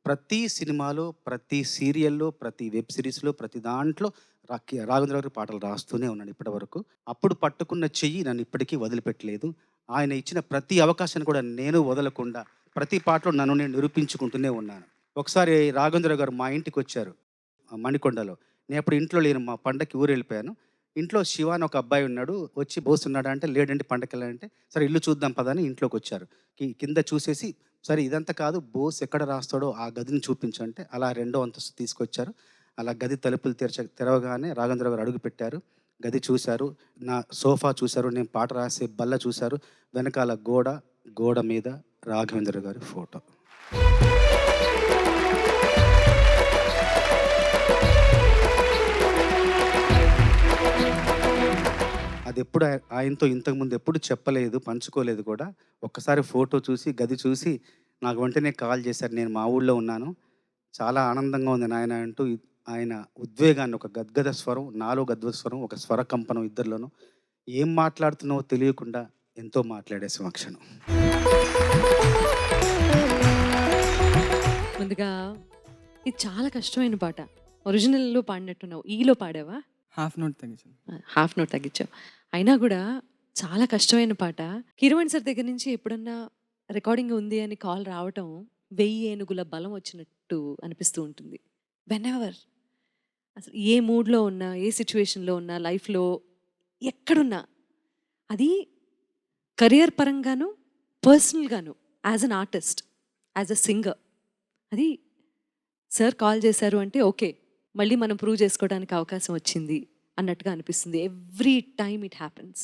ప్రతి సినిమాలో, ప్రతి సీరియల్లో, ప్రతి వెబ్ సిరీస్లో, ప్రతి దాంట్లో రాఘవేంద్ర గారి పాటలు రాస్తూనే ఉన్నాను ఇప్పటి వరకు. అప్పుడు పట్టుకున్న చెయ్యి నన్ను ఇప్పటికీ వదిలిపెట్టలేదు. ఆయన ఇచ్చిన ప్రతి అవకాశాన్ని కూడా నేను వదలకుండా ప్రతి పాటలో నన్ను నేను నిరూపించుకుంటూనే ఉన్నాను. ఒకసారి రాఘవేంద్ర గారు మా ఇంటికి వచ్చారు మణికొండలో. నేను అప్పుడు ఇంట్లో లేను, మా పండగకి ఊరు వెళ్ళిపోయాను. ఇంట్లో శివ అని ఒక అబ్బాయి ఉన్నాడు. వచ్చి బోస్ ఉన్నాడా అంటే లేడండి, పండగకి వెళ్ళాలంటే సరే ఇల్లు చూద్దాం పదని ఇంట్లోకి వచ్చారు. కింద చూసేసి సరే ఇదంతా కాదు, బోస్ ఎక్కడ రాస్తాడో ఆ గదిని చూపించంటే అలా 2వ అంతస్తు తీసుకొచ్చారు. అలా గది తలుపులు తెరవగానే రాఘవేంద్ర గారు అడుగు పెట్టారు. గది చూశారు, నా సోఫా చూశారు, నేను పాట రాసే బల్ల చూశారు. వెనకాల గోడ మీద రాఘవేంద్ర గారి ఫోటో. అది ఎప్పుడు ఎప్పుడు ఆయనతో ఇంతకుముందు ఎప్పుడు చెప్పలేదు, పంచుకోలేదు కూడా. ఒక్కసారి ఫోటో చూసి, గది చూసి నాకు వెంటనే కాల్ చేశారు. నేను మా ఊళ్ళో ఉన్నాను, చాలా ఆనందంగా ఉంది నాయన అంటూ ఆయన ఉద్వేగాన్ని, ఒక గద్గద స్వరం, నాలో గద్గద స్వరం, ఒక స్వర కంపనం ఇద్దరిలోనూ. ఏం మాట్లాడుతున్నావో తెలియకుండా ఎంతో మాట్లాడేసాం ఆ క్షణం. ముందుగా ఇది చాలా కష్టమైన పాట. ఒరిజినల్లో పాడినట్టున్నావు, ఈలో పాడావా? హాఫ్ నోట్ తగ్గించాను. హాఫ్ నోట్ తగ్గించావు. అయినా కూడా చాలా కష్టమైన పాట. కీరవాణి సార్ దగ్గర నుంచి ఎప్పుడన్నా రికార్డింగ్ ఉంది అని కాల్ రావటం 1000 ఏనుగుల బలం వచ్చినట్టు అనిపిస్తూ ఉంటుంది. వెనెవర్ అసలు ఏ మూడ్లో ఉన్నా, ఏ సిచ్యువేషన్లో ఉన్నా, లైఫ్లో ఎక్కడున్నా, అది కెరియర్ పరంగాను, పర్సనల్గాను, as an artist, as a singer, అది సార్ కాల్ చేశారు అంటే ఓకే, మళ్ళీ మనం ప్రూవ్ చేసుకోవడానికి అవకాశం వచ్చింది అన్నట్టుగా అనిపిస్తుంది. Every time it happens.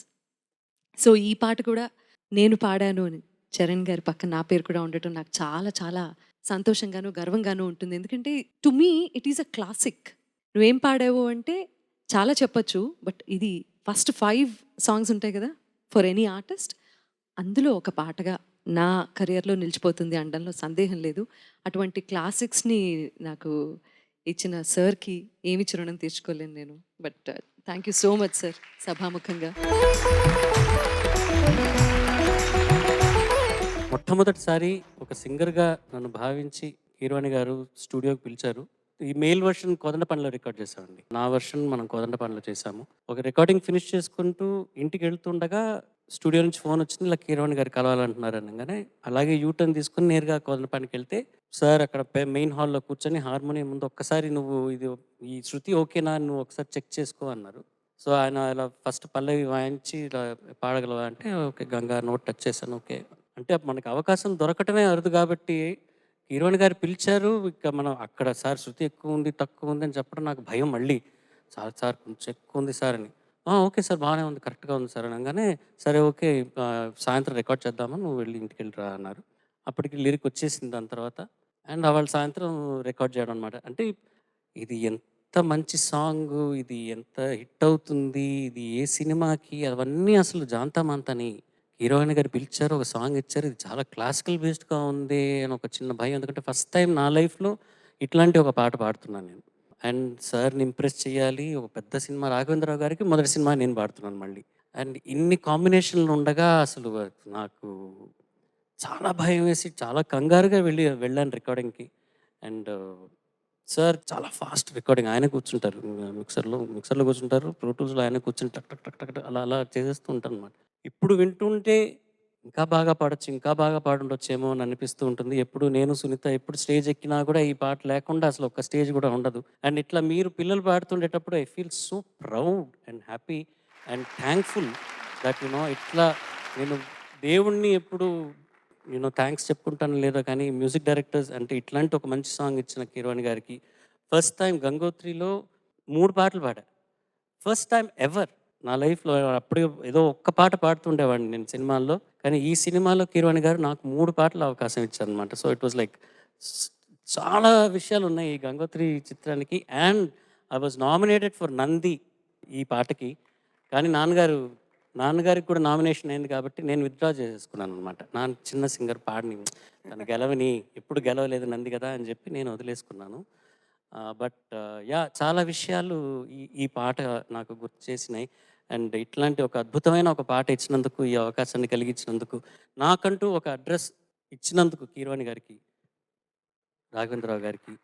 So ఈ పాట కూడా నేను పాడాను అని చరణ్ గారి పక్కన నా పేరు కూడా ఉండటం నాకు చాలా చాలా సంతోషంగాను గర్వంగాను ఉంటుంది. ఎందుకంటే to me it is a classic. నువ్వేం పాడావు అంటే చాలా చెప్పచ్చు, బట్ ఇది ఫస్ట్ 5 సాంగ్స్ ఉంటాయి కదా ఫర్ ఎనీ ఆర్టిస్ట్, అందులో ఒక పాటగా నా కెరియర్లో నిలిచిపోతుంది అనడంలో సందేహం లేదు. అటువంటి క్లాసిక్స్ని నాకు ఇచ్చిన సార్కి ఏమి రుణం తీర్చుకోలేను నేను. But thank you so much sir సభాముఖంగా. మొట్టమొదటిసారి ఒక సింగర్గా నన్ను భావించి కీరవాణి గారు స్టూడియోకి పిలిచారు. ఈ మెయిల్ వర్షన్ కోదండపల్లిలో రికార్డ్ చేసామండి. నా వర్షన్ మనం కోదండపల్లిలో చేసాము. ఒక రికార్డింగ్ ఫినిష్ చేసుకుంటూ ఇంటికి వెళ్తుండగా స్టూడియో నుంచి ఫోన్ వచ్చింది, ఇలా కీరవాణి గారు కలవాలంటున్నారు అనగానే అలాగే యూటర్న్ తీసుకుని నేరుగా కోదండపల్లికి వెళ్తే సార్ అక్కడ మెయిన్ హాల్లో కూర్చొని హార్మోనియం ముందు ఒక్కసారి నువ్వు ఈ శృతి ఓకేనా, నువ్వు ఒకసారి చెక్ చేసుకో అన్నారు. సో ఆయన ఇలా ఫస్ట్ పల్లవి వాయించి ఇలా పాడగలవా అంటే ఓకే, గంగా నోట్ టచ్ చేశాను. ఓకే అంటే మనకు అవకాశం దొరకటమే అరుదు కాబట్టి కీరవాణి గారు పిలిచారు. ఇక మనం అక్కడ సార్ శృతి ఎక్కువ ఉంది తక్కువ ఉంది అని చెప్పడం నాకు భయం. మళ్ళీ సార్ కొంచెం ఎక్కువ ఉంది సార్ అని. ఓకే సార్ బాగానే ఉంది, కరెక్ట్గా ఉంది సార్ అనగానే సరే ఓకే సాయంత్రం రికార్డ్ చేద్దామని నువ్వు వెళ్ళి ఇంటికి వెళ్ళిరా అన్నారు. అప్పటికి లిరిక్ వచ్చేసింది దాని తర్వాత. అండ్ వాళ్ళు సాయంత్రం రికార్డ్ చేయడం అనమాట. అంటే ఇది ఎంత మంచి సాంగ్, ఇది ఎంత హిట్ అవుతుంది, ఇది ఏ సినిమాకి, అవన్నీ అసలు జాంతామాంతని హీరోయిన్ గారు పిలిచారు, ఒక సాంగ్ ఇచ్చారు, ఇది చాలా క్లాసికల్ బేస్డ్గా ఉంది అని ఒక చిన్న భయం. ఎందుకంటే ఫస్ట్ టైం నా లైఫ్లో ఇట్లాంటి ఒక పాట పాడుతున్నాను నేను. అండ్ సార్ని ఇంప్రెస్ చేయాలి, ఒక పెద్ద సినిమా రాఘవేంద్రరావు గారికి మొదటి సినిమా నేను పాడుతున్నాను మళ్ళీ. అండ్ ఇన్ని కాంబినేషన్లు ఉండగా అసలు నాకు చాలా భయం వేసి చాలా కంగారుగా వెళ్ళాను రికార్డింగ్కి. అండ్ సార్ చాలా ఫాస్ట్ రికార్డింగ్, ఆయన కూర్చుంటారు మిక్సర్లో కూర్చుంటారు, ప్రో టూల్స్లో ఆయన కూర్చుని టక్ టక్ టక్ టక్ అలా చేసేస్తూ ఉంటాను అనమాట. ఇప్పుడు వింటుంటే ఇంకా బాగా పాడొచ్చు, ఇంకా బాగా పాడుండొచ్చేమో అని అనిపిస్తూ ఉంటుంది. ఎప్పుడు నేను సునీత ఎప్పుడు స్టేజ్ ఎక్కినా కూడా ఈ పాట లేకుండా అసలు ఒక స్టేజ్ కూడా ఉండదు. అండ్ ఇట్లా మీరు పిల్లలు పాడుతుండేటప్పుడు I feel so proud and happy and thankful that ఇట్లా నేను దేవుణ్ణి ఎప్పుడు థ్యాంక్స్ చెప్పుకుంటాను లేదో కానీ మ్యూజిక్ డైరెక్టర్స్ అంటే ఇట్లాంటి ఒక మంచి సాంగ్ ఇచ్చిన కీరవాణి గారికి. ఫస్ట్ టైం గంగోత్రిలో 3 పాటలు పాడా, ఫస్ట్ టైం ఎవర్ నా లైఫ్లో. అప్పుడు ఏదో ఒక్క పాట పాడుతుండేవాడిని నేను సినిమాల్లో, కానీ ఈ సినిమాలో కీరవాణి గారు నాకు 3 పాటలు అవకాశం ఇచ్చారు అనమాట. సో ఇట్ వాజ్ లైక్ చాలా విషయాలు ఉన్నాయి ఈ గంగోత్రి చిత్రానికి. And I was nominated for Nandi ఈ పాటకి, కానీ నాన్నగారికి కూడా నామినేషన్ అయింది కాబట్టి నేను విత్డ్రా చేసేసుకున్నాను అనమాట. నా చిన్న సింగర్ పాడిని తను గెలవని, ఎప్పుడు గెలవలేదు నంది కదా అని చెప్పి నేను వదిలేసుకున్నాను. బట్ చాలా విషయాలు ఈ పాట నాకు గుర్తు చేసినాయి. అండ్ ఇట్లాంటి ఒక అద్భుతమైన ఒక పాట ఇచ్చినందుకు, ఈ అవకాశాన్ని కలిగించినందుకు, నాకంటూ ఒక అడ్రస్ ఇచ్చినందుకు కీరవాణి గారికి, రాఘవేంద్రరావు గారికి,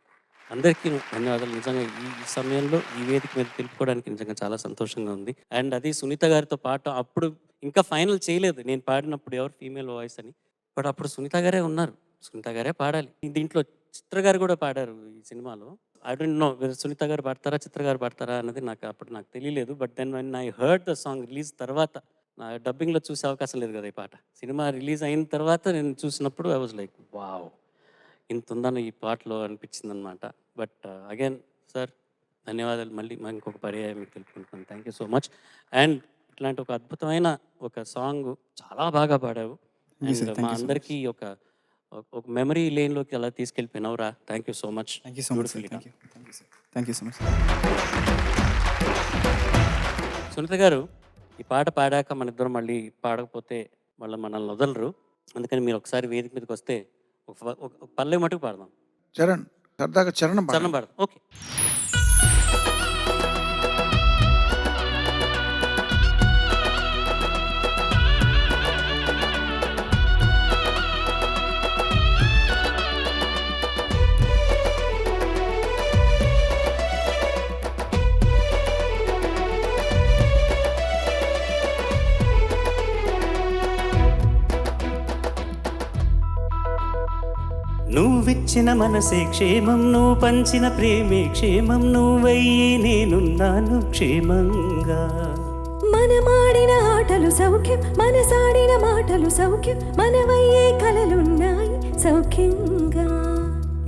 అందరికీ ధన్యవాదాలు. నిజంగా ఈ సమయంలో ఈ వేదిక మీద తెలుపుకోవడానికి నిజంగా చాలా సంతోషంగా ఉంది. అండ్ అది సునీత గారితో పాట అప్పుడు ఇంకా ఫైనల్ చేయలేదు నేను పాడినప్పుడు ఎవరు ఫీమేల్ వాయిస్ అని, బట్ అప్పుడు సునీత గారే ఉన్నారు, సునీత గారే పాడాలి. దీంట్లో చిత్ర గారు కూడా పాడారు ఈ సినిమాలో. ఐ డోంట్ నో సునీత గారు పాడతారా చిత్ర గారు పాడతారా అన్నది అప్పుడు నాకు తెలియలేదు. But then when I heard the song release తర్వాత, నా డబ్బింగ్లో చూసే అవకాశం లేదు కదా ఈ పాట, సినిమా రిలీజ్ అయిన తర్వాత నేను చూసినప్పుడు ఐ వాజ్ లైక్ వావ్, ఇంత ఉందని ఈ పాటలో అనిపించింది అనమాట. బట్ అగైన్ సార్ ధన్యవాదాలు, మళ్ళీ ఇంకొక పర్యాయం మీకు తెలుపుకుంటున్నాను. Thank you so much. And ఇట్లాంటి ఒక అద్భుతమైన ఒక సాంగ్ చాలా బాగా పాడావు. అండ్ మా అందరికీ ఒక మెమరీ లేన్లోకి అలా తీసుకెళ్ళిపోయినావురా. Thank you so much. Sunitha గారు, ఈ పాట పాడాక మన ఇద్దరం మళ్ళీ పాడకపోతే మళ్ళీ మనల్ని వదలరు. అందుకని మీరు ఒకసారి వేదిక మీదకి వస్తే ఒక పల్లె మటుకు పాడదాం. చరణ్ సరదాగా చరణం పాడు. చరణం పాడదాం. ఓకే. నువ్విచ్చిన మనసే క్షేమం, నువ్వు పంచిన ప్రేమే క్షేమం, నువ్వయ్యి నేనున్నాను క్షేమంగా. మనమాడిన ఆటలు సౌఖ్యం, మనసాడిన మాటలు సౌఖ్యం, మనవయ్యే కలలున్నాయి సౌఖ్యంగా.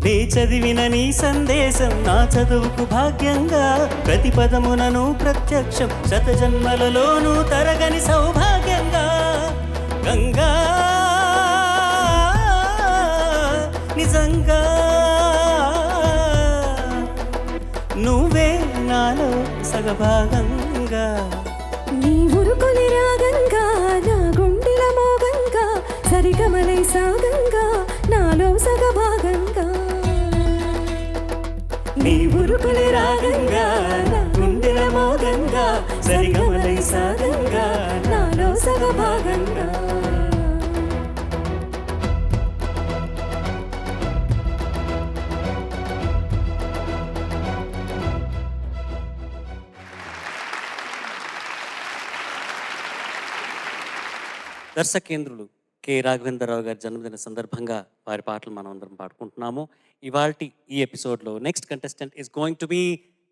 నే చదివిన నీ సందేశం నా చదువుకు భాగ్యంగా, ప్రతి పదమునను ప్రత్యక్షం శత జన్మలలోనూ తరగని సౌభాగ్యంగా. గంగా నిజంగా నువ్వే నాలో సగభాగంగా. నీ ఉరుకులి రాగంగా నా గుండెల మోగంగా, సరిగమలై సాగంగా నాలో సగభాగంగా. నీ ఉరుకులి రాగంగా నా గుండెల మోగంగా, సరిగమలై సాగంగా నాలో సగభాగంగా. దర్శకేంద్రులు కె రాఘవేంద్రరావు గారి జన్మదిన సందర్భంగా వారి పాటలు మనం అందరం పాడుకుంటున్నాము. ఇవాల్టి ఈ ఎపిసోడ్లో next contestant is going to B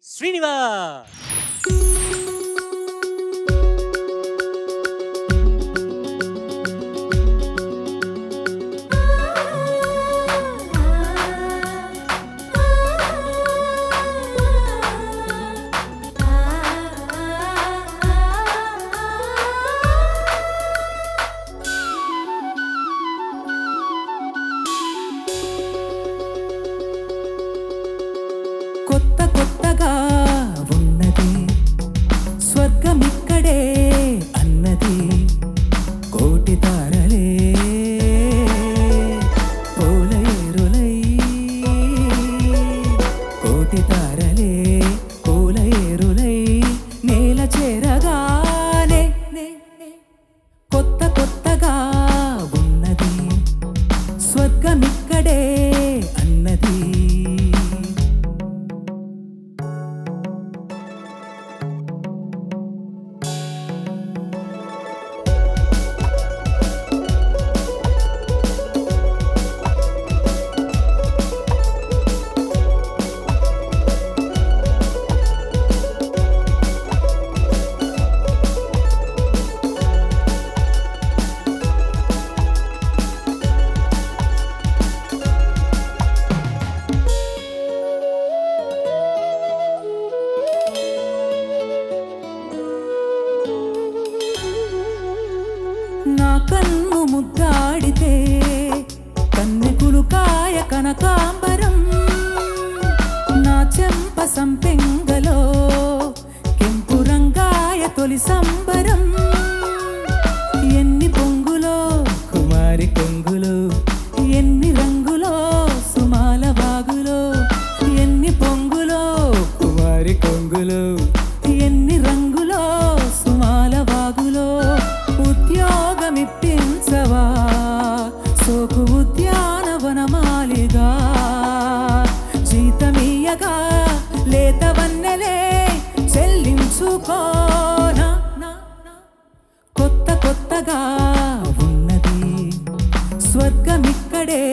Srinivas. కొత్త కొత్తగా ఉన్నది స్వర్గమిక్కడే అన్నది, కోటి తారలే పూలయేరులై, కోటి తారలే పూలయేరులై నేల చేరగానే. కొత్త కొత్తగా ఉన్నది స్వర్గమిక్కడే అన్నది. నా కన్ను ముద్దాడితే కన్నెకులు కాయ కనకాంబరం, నా చెంప సంపెంగలో కెంపు రంగాయ తొలి సంబరం. ఎన్ని పొంగులో కుమారి కొంగులో, ఎన్ని రంగులో సుమాల బాగులో, ఎన్ని పొంగులో కుమారి కొంగులో, ఎన్ని రంగులో సుమాల బాగులో. ఉద్యోగమిప్పించవా సోకు ఉద్యానవనమాలిగా, జీతమీయగా లేత వన్నెలే చెల్లించుకోనా. కొత్త కొత్తగా ఉన్నది స్వర్గమిక్కడే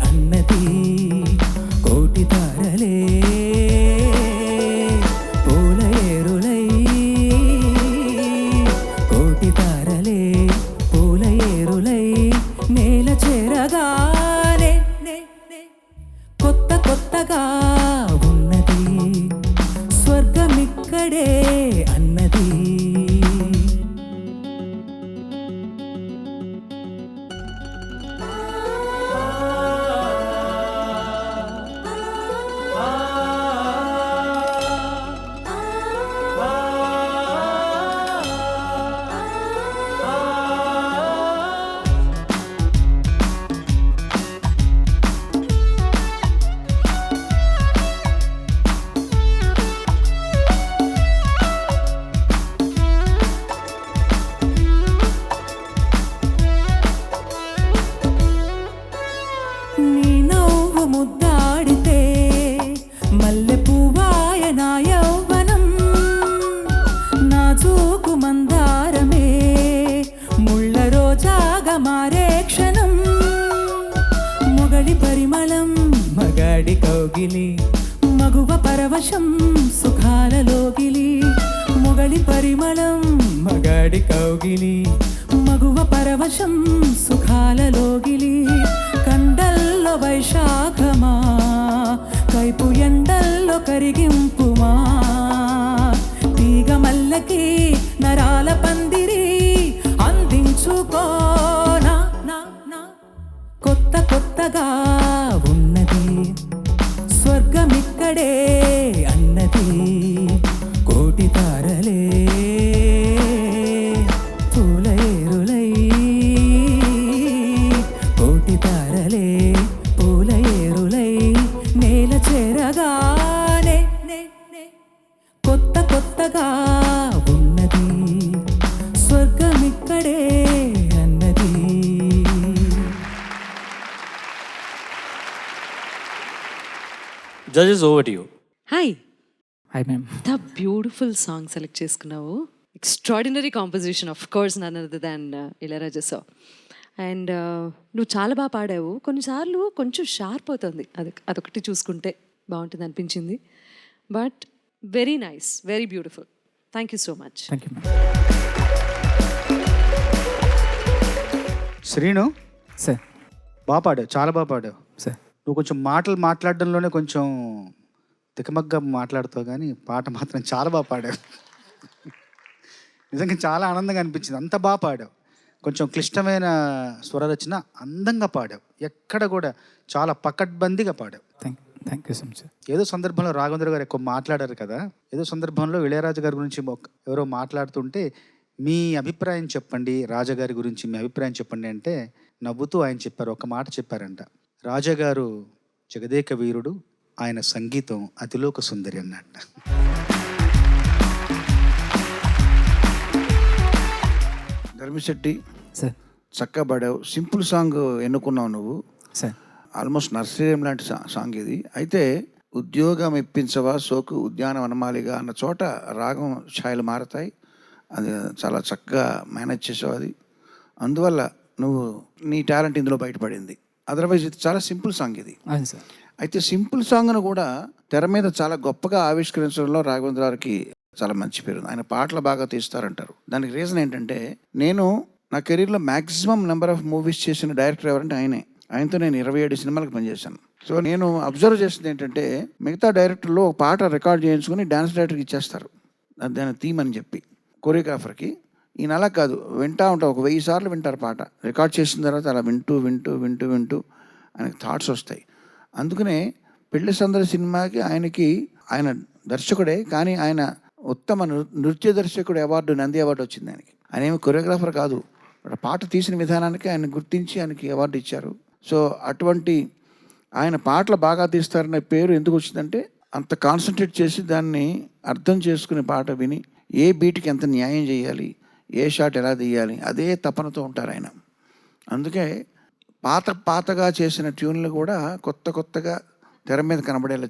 అన్నది, కోటి తారలే పూలయేరులై, కోటి తారలే పూలయేరులై నేల చేరగానే. కొత్త కొత్తగా ఉన్నది స్వర్గమిక్కడే అన్నది. ఆ మగువ పరవశం సుఖాలలోగిలి మొగలి పరిమళం మగాడి కౌగిలి మగువ పరవశం సుఖాలలోగిలి కండల్లో వైశాఖమా కైపు ఎండల్లో కరిగింపుమా తీగ మల్లకి నరాల పందిరి అందించుకోనా కొత్త కొత్తగా ఉన్నది స్వర్గమిక్కడే అన్నది కోటి తారలే పూల ఏరులై కోటి తారలే పూల ఏరులై నేల చేరగానే కొత్త కొత్తగా ఉన్నది స్వర్గమిక్కడే అన్నది. Judges over to you. Hi, hi ma'am. ఎంత బ్యూటిఫుల్ సాంగ్ సెలెక్ట్ చేసుకున్నావు. Extraordinary composition, of course none other than Ilaiyaraaja sir. And నువ్వు చాలా బాగా పాడావు. కొన్నిసార్లు కొంచెం షార్ప్ అవుతుంది, అదొకటి చూసుకుంటే బాగుంటుంది అనిపించింది. But very nice, very beautiful. Thank you so much. Thank you ma'am. Srinu, sir. బాగా పాడావు, చాలా బాగా పాడావు. సార్. నువ్వు కొంచెం మాటలు మాట్లాడడంలోనే కొంచెం తికమగ్గా మాట్లాడుతావు, కానీ పాట మాత్రం చాలా బాగా పాడావు. నిజంగా చాలా ఆనందంగా అనిపించింది, అంత బాగా పాడావు. కొంచెం క్లిష్టమైన స్వరరచన అందంగా పాడావు, ఎక్కడ కూడా చాలా పకడ్బందీగా పాడావు. Thank you so much sir. ఏదో సందర్భంలో రాఘవేంద్ర గారు ఎక్కువ మాట్లాడారు కదా, ఏదో సందర్భంలో ఇళయరాజా గారి గురించి ఎవరో మాట్లాడుతుంటే మీ అభిప్రాయం చెప్పండి, రాజాగారి గురించి మీ అభిప్రాయం చెప్పండి అంటే నవ్వుతూ ఆయన చెప్పారు, ఒక మాట చెప్పారంట, రాజాగారు జగదేక వీరుడు, ఆయన సంగీతం అతిలోక సుందరి అన్నట్ట. ధర్మిశెట్టి సార్. చక్కగా పాడావు. సింపుల్ సాంగ్ ఎన్నుకున్నావు నువ్వు. సార్. ఆల్మోస్ట్ నర్సరీం లాంటి సాంగ్ ఇది. అయితే ఉద్యోగం ఇప్పించవా సోకు ఉద్యాన వనమాలిగా అన్న చోట రాగం ఛాయలు మారతాయి. అది చాలా చక్కగా మేనేజ్ చేసావు అది. అందువల్ల నువ్వు నీ టాలెంట్ ఇందులో బయటపడింది. అదర్వైజ్ ఇది చాలా సింపుల్ సాంగ్ ఇది. అవును సార్. అయితే సింపుల్ సాంగ్ను కూడా తెర మీద చాలా గొప్పగా ఆవిష్కరించడంలో రాఘవేంద్ర గారికి చాలా మంచి పేరు. ఆయన పాటలు బాగా తీస్తారంటారు. దానికి రీజన్ ఏంటంటే, నేను నా కెరీర్లో మ్యాక్సిమం నెంబర్ ఆఫ్ మూవీస్ చేసిన డైరెక్టర్ ఎవరంటే ఆయనే. ఆయనతో నేను 27 సినిమాలకు పనిచేశాను. సో నేను అబ్జర్వ్ చేసింది ఏంటంటే, మిగతా డైరెక్టర్లో ఒక పాట రికార్డ్ చేయించుకుని డాన్స్ డైరెక్టర్కి ఇచ్చేస్తారు, దాని థీమ్ అని చెప్పి కొరియోగ్రాఫర్కి. ఈయన అలా కాదు, వింటూ ఉంటాం, ఒక 1000 సార్లు వింటారు పాట. రికార్డ్ చేసిన తర్వాత అలా వింటూ వింటూ వింటూ వింటూ ఆయనకి థాట్స్ వస్తాయి. అందుకనే పెళ్లి సందడి సినిమాకి ఆయన దర్శకుడే, కానీ ఆయన ఉత్తమ నృత్య దర్శకుడు అవార్డు, నంది అవార్డు వచ్చింది ఆయనకి. ఆయన ఏమి కొరియోగ్రాఫర్ కాదు, పాట తీసిన విధానానికి ఆయన గుర్తించి ఆయనకి అవార్డు ఇచ్చారు. సో అటువంటి ఆయన పాటలు బాగా తీస్తారనే పేరు ఎందుకు వచ్చిందంటే, అంత కాన్సన్ట్రేట్ చేసి దాన్ని అర్థం చేసుకుని పాట విని ఏ బీట్కి ఎంత న్యాయం చేయాలి, ఏ షాట్ ఎలా తీయాలి, అదే తపనతో ఉంటారు ఆయన. అందుకే పాతగా చేసిన ట్యూన్లు కూడా కొత్తగా తెర మీద కనబడేలా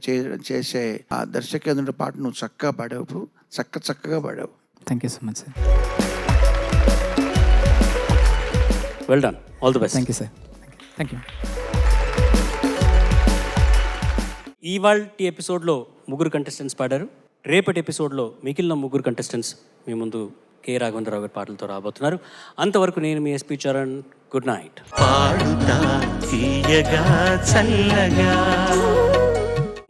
చేసే ఆ దర్శకేంద్రుడి పాట నువ్వు చక్కగా పాడావు. ఇప్పుడు చక్కగా పాడావు. Thank you so much sir. Well done, all the best. Thank you sir. Thank you. ఇవాల్టి ఎపిసోడ్లో 3 కంటెస్టెంట్స్ పాడారు. రేపటి ఎపిసోడ్లో మిగిలిన 3 కంటెస్టెంట్స్ మీ ముందు కె రాఘవేంద్రరావు గారి పాటలతో రాబోతున్నారు. అంతవరకు నేను మీ SP Charan. Good night. Paduta Theeyaga చల్లగా